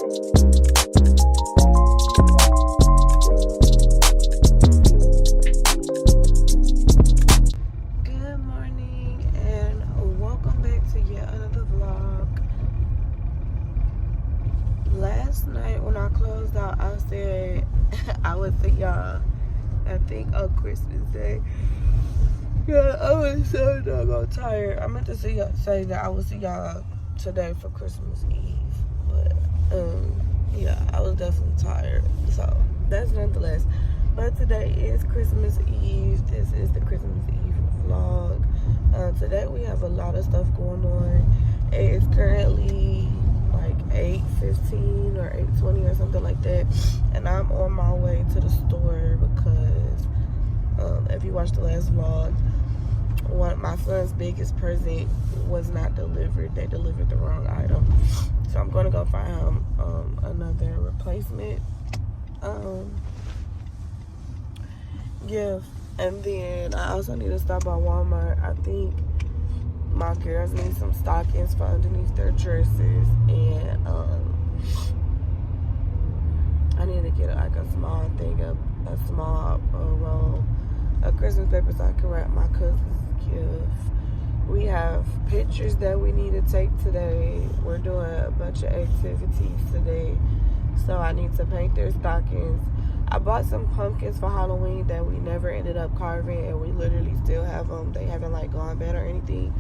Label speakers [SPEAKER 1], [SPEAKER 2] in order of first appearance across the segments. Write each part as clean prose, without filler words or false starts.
[SPEAKER 1] Good morning and welcome back to yet another vlog. Last night when I closed out, I said I would see y'all, I think, on Christmas Day. Yeah, I was so doggone tired. I meant to say that I would see y'all today for Christmas Eve. But, yeah, I was definitely tired. So, that's nonetheless. But today is Christmas Eve. This is the Christmas Eve vlog. Today we have a lot of stuff going on. It is currently like 8:15 or 8:20 or something like that. And I'm on my way to the store because if you watched the last vlog, my son's biggest present was not delivered. They delivered the wrong item. So I'm going to go find him another replacement gift. And then I also need to stop by Walmart. I think my girls need some stockings for underneath their dresses. And I need to get like a small thing, a small roll of Christmas paper so I can wrap my cousin's gift. We have pictures that we need to take today. We're doing a bunch of activities today. So I need to paint their stockings. I bought some pumpkins for Halloween that we never ended up carving, and we literally still have them. They haven't like gone bad or anything.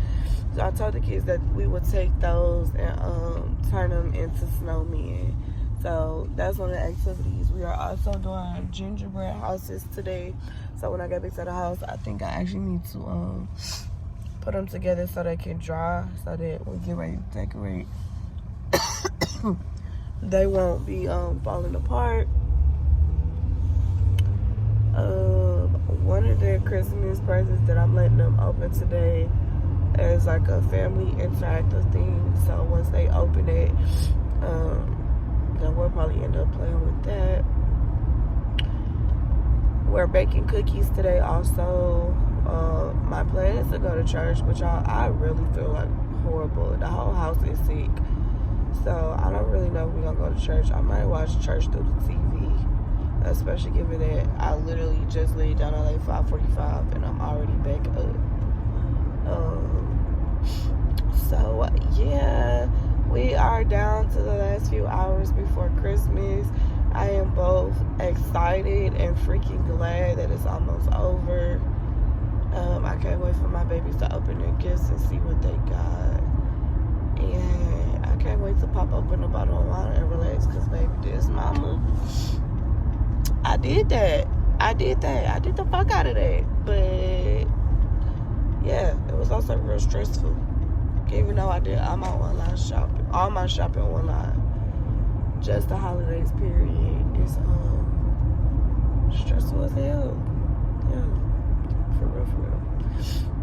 [SPEAKER 1] So I told the kids that we would take those and turn them into snowmen. So that's one of the activities. We are also doing gingerbread houses today. So when I get back to the house, I think I actually need to put them together so they can dry, so that when we get ready to decorate, they won't be falling apart. One of their Christmas presents that I'm letting them open today is like a family interactive thing. So once they open it, then we'll probably end up playing with that. We're baking cookies today also. My plan is to go to church, but y'all, I really feel like horrible. The whole house is sick. So I don't really know if we're gonna go to church. I might watch church through the TV, especially given that I literally just laid down at like 5:45 and I'm already back up. So yeah, we are down to the last few hours before Christmas. I am both excited and freaking glad that it's almost over. I can't wait for my babies to open their gifts and see what they got. And I can't wait to pop open a bottle of wine and relax, because baby, this mama, I did that. I did the fuck out of that. But yeah, it was also real stressful. Even though I did all my online shopping, all my shopping online, just the holidays period is stressful as hell. Yeah, for real.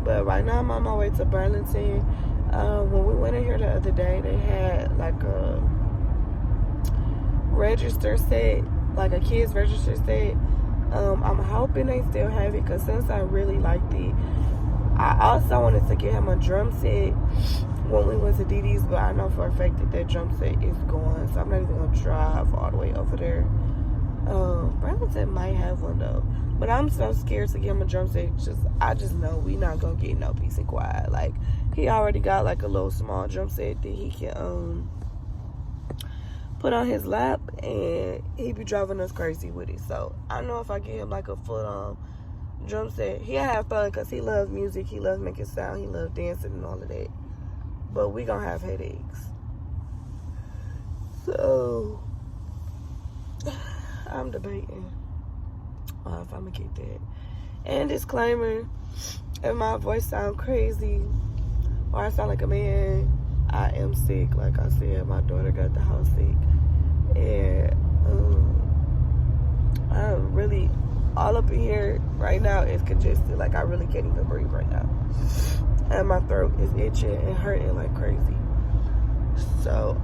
[SPEAKER 1] But right now I'm on my way to Burlington. When we went in here the other day, they had like a register set, like a kids register set. I'm hoping they still have it, because since I really liked it, I also wanted to get him a drum set when we went to DD's, but I know for a fact that that drum set is gone, so I'm not even gonna drive all the way over there. Burlington might have one though, but I'm so scared to get him a drum set. I just know we not gonna get no peace and quiet. Like, he already got like a little small drum set that he can put on his lap, and he be driving us crazy with it. So I know if I get him like a full drum set, he'll have fun, because he loves music, he loves making sound, he loves dancing and all of that. But we gonna have headaches. So I'm debating if I'm gonna get that. And disclaimer, if my voice sound crazy or I sound like a man, I am sick. Like I said, my daughter got the house sick, and I'm really, all up in here right now is congested. Like, I really can't even breathe right now, and my throat is itching and hurting like crazy. So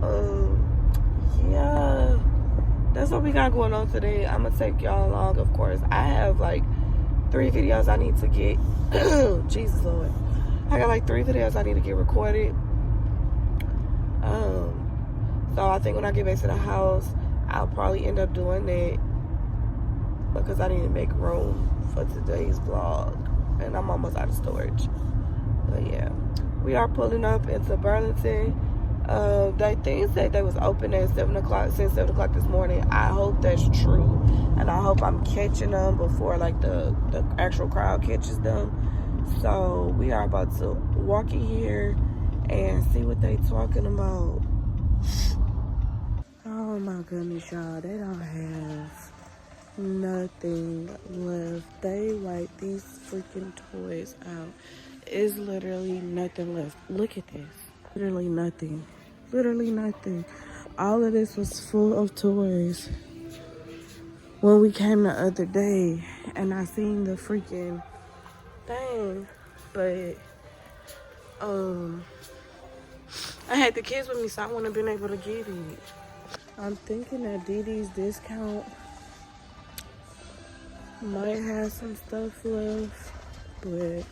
[SPEAKER 1] yeah, that's what we got going on today. I'm gonna take y'all along, of course. I have like 3 videos I need to get. Jesus Lord, I got like 3 videos I need to get recorded. So I think when I get back to the house, I'll probably end up doing it because I need to make room for today's vlog. And I'm almost out of storage. But yeah, we are pulling up into Burlington. They things said they was open at 7 o'clock, since 7 o'clock this morning. I hope that's true. And I hope I'm catching them before like the actual crowd catches them. So we are about to walk in here and see what they talking about. Oh my goodness, y'all. They don't have nothing left. They wiped these freaking toys out. It's literally nothing left. Look at this. Literally nothing. Literally nothing. All of this was full of toys when we came the other day, and I seen the freaking thing, but I had the kids with me, so I wouldn't have been able to get it. I'm thinking that DD's discount might have some stuff left, but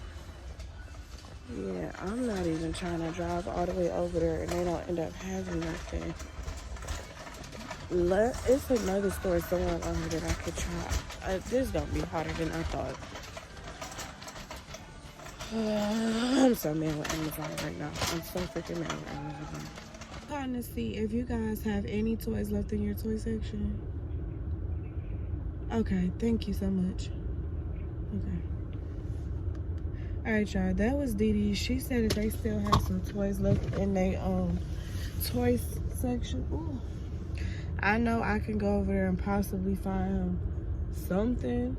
[SPEAKER 1] yeah, I'm not even trying to drive all the way over there and they don't end up having nothing. It's another store somewhere over there that I could try. This don't be harder than I thought. I'm so mad with Amazon right now. I'm so freaking mad with Amazon. I'm trying to see if you guys have any toys left in your toy section. Okay, thank you so much. Okay. Alright, y'all, that was Dee Dee. She said that they still have some toys left in their toy section. Ooh. I know I can go over there and possibly find something.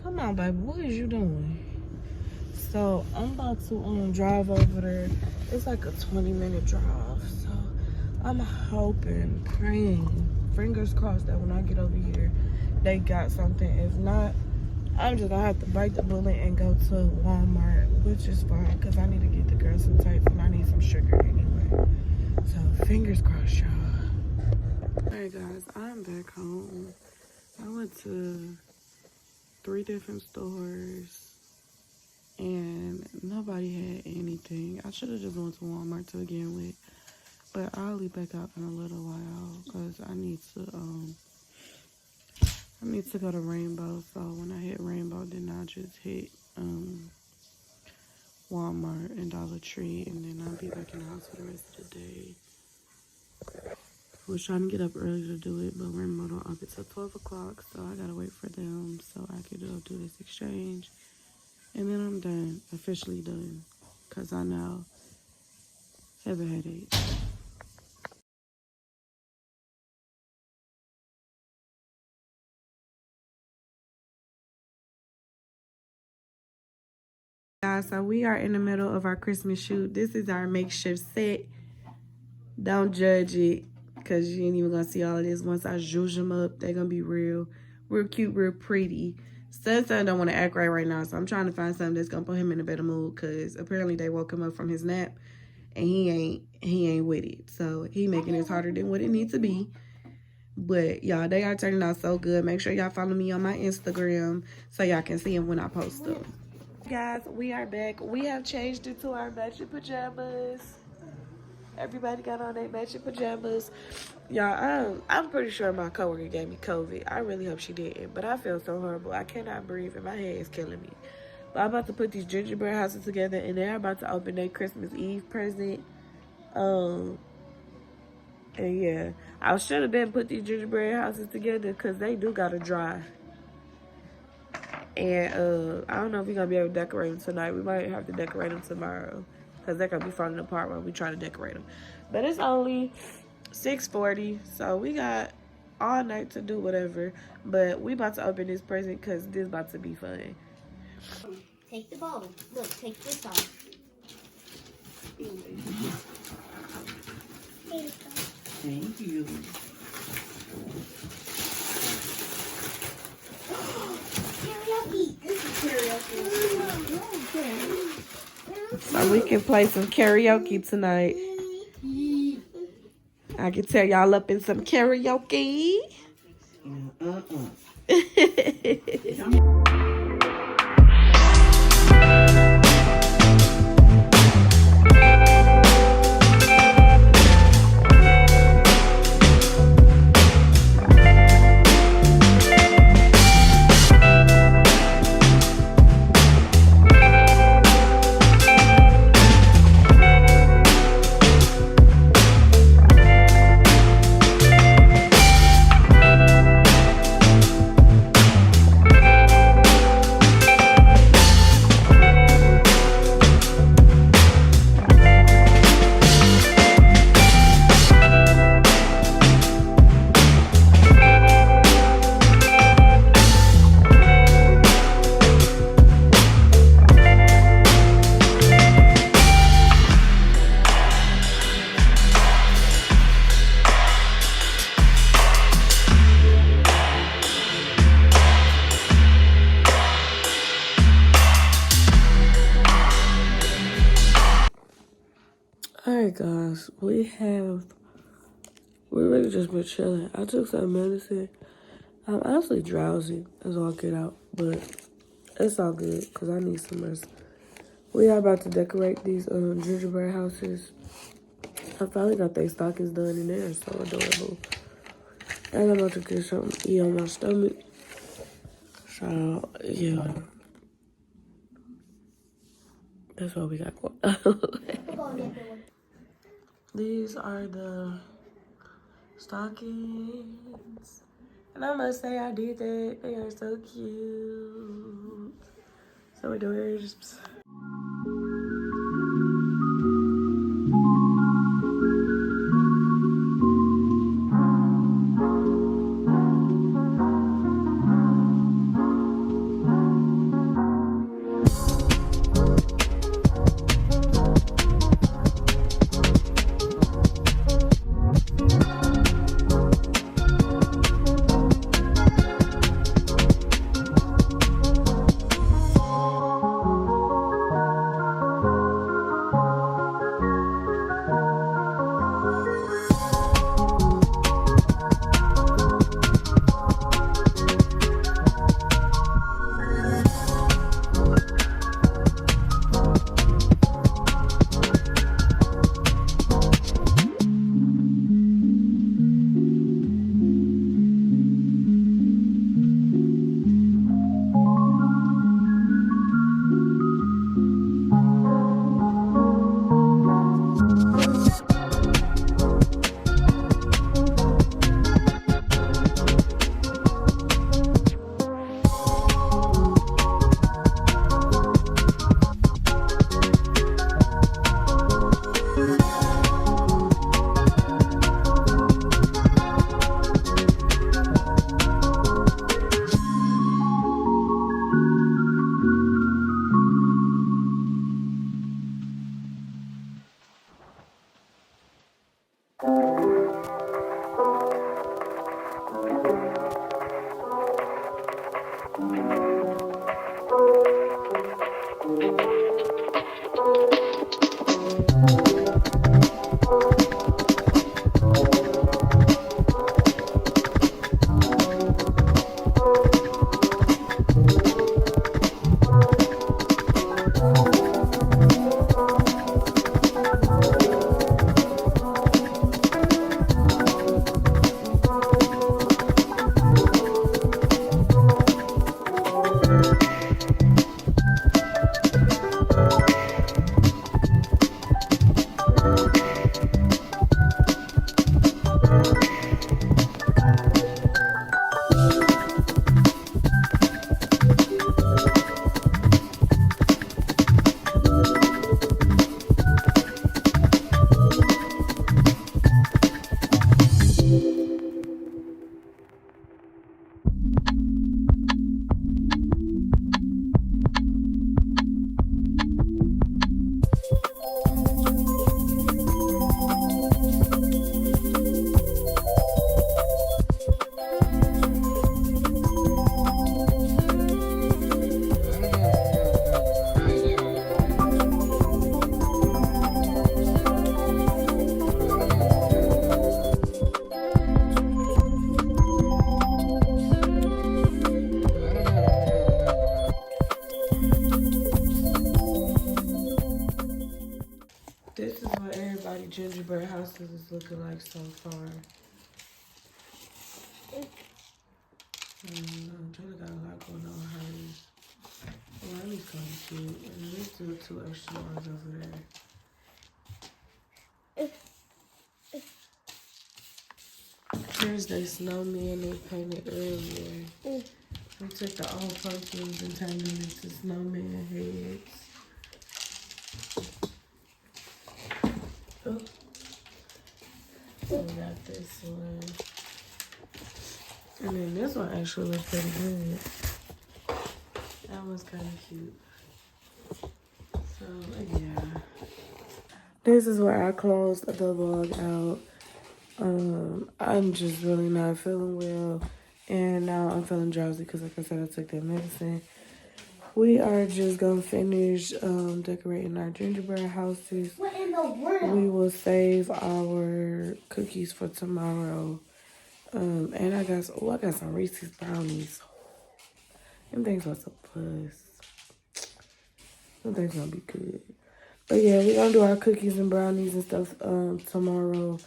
[SPEAKER 1] Come on, baby, what is you doing? So I'm about to drive over there. It's like a 20-minute drive. So I'm hoping, praying, fingers crossed that when I get over here, they got something. If not, I'm just gonna have to bite the bullet and go to Walmart, which is fine because I need to get the girls some tights and I need some sugar anyway. So fingers crossed, y'all. Alright guys, I'm back home. I went to 3 different stores and nobody had anything. I should have just went to Walmart to begin with, but I'll be back out in a little while because I need to go to Rainbow. So when I hit Rainbow, then I'll just hit Walmart and Dollar Tree, and then I'll be back in the house for the rest of the day. I was trying to get up early to do it, but Rainbow don't open till 12 o'clock, so I gotta wait for them so I could do this exchange. And then I'm done, officially done, because I now have a headache. Guys, so we are in the middle of our Christmas shoot. This is our makeshift set. Don't judge it, because you ain't even gonna see all of this. Once I zhuzh them up, they're gonna be real cute, real pretty. Son don't want to act right now, so I'm trying to find something that's gonna put him in a better mood, because apparently they woke him up from his nap and he ain't with it. So he making this harder than what it needs to be. But y'all, they are turning out so good. Make sure y'all follow me on my Instagram so y'all can see them when I post them. Guys, we are back. We have changed into our matching pajamas. Everybody got on their matching pajamas. Y'all, I'm pretty sure my coworker gave me COVID. I really hope she didn't, but I feel so horrible. I cannot breathe and my head is killing me. But I'm about to put these gingerbread houses together, and they're about to open their Christmas Eve present. And yeah, I should have been put these gingerbread houses together because they do gotta dry. And I don't know if we're gonna be able to decorate them tonight. We might have to decorate them tomorrow, because they're going to be falling apart when we try to decorate them. But it's only 6:40, so we got all night to do whatever. But we about to open this present because this about to be fun.
[SPEAKER 2] Take the ball. Look, take this off.
[SPEAKER 3] Thank you.
[SPEAKER 2] Karaoke. This is karaoke.
[SPEAKER 1] So we can play some karaoke tonight. I can tell y'all up in some karaoke. Alright guys, we really just been chilling. I took some medicine. I'm honestly drowsy as all get out, but it's all good because I need some rest. We are about to decorate these gingerbread houses. I finally got their stockings done and they're so adorable. And I'm about to get something to eat on my stomach. So, yeah. That's what we got going on. These are the stockings. And I must say I did that. They are so cute. So adorable. This is what everybody gingerbread houses is looking like so far. Jayla got a lot going on hers. Riley's kind of cute. And let's do 2 extra ones over there. Here's the snowman they painted earlier. We took the old pumpkins and turned them into snowman heads. Oh. We got this one. And then this one actually looks pretty good. That one's kind of cute. So, yeah. This is where I closed the vlog out. I'm just really not feeling well. And now I'm feeling drowsy because, like I said, I took that medicine. We are just gonna finish decorating our gingerbread houses.
[SPEAKER 2] What in the world?
[SPEAKER 1] We will save our cookies for tomorrow. And I got some Reese's brownies. Them things was a plus. Them things gonna be good. But yeah, we're gonna do our cookies and brownies and stuff tomorrow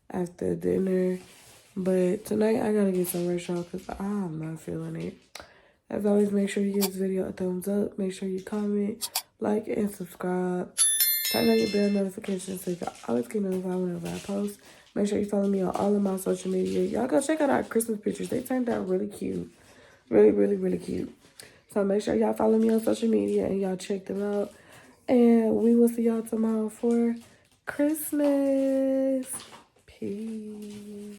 [SPEAKER 1] after dinner. But tonight I gotta get some rest, y'all, because I'm not feeling it. As always, make sure you give this video a thumbs up. Make sure you comment, like, and subscribe. Turn on your bell notifications so you can always get notified whenever I post. Make sure you follow me on all of my social media. Y'all go check out our Christmas pictures. They turned out really cute. Really, really, really cute. So make sure y'all follow me on social media and y'all check them out. And we will see y'all tomorrow for Christmas. Peace.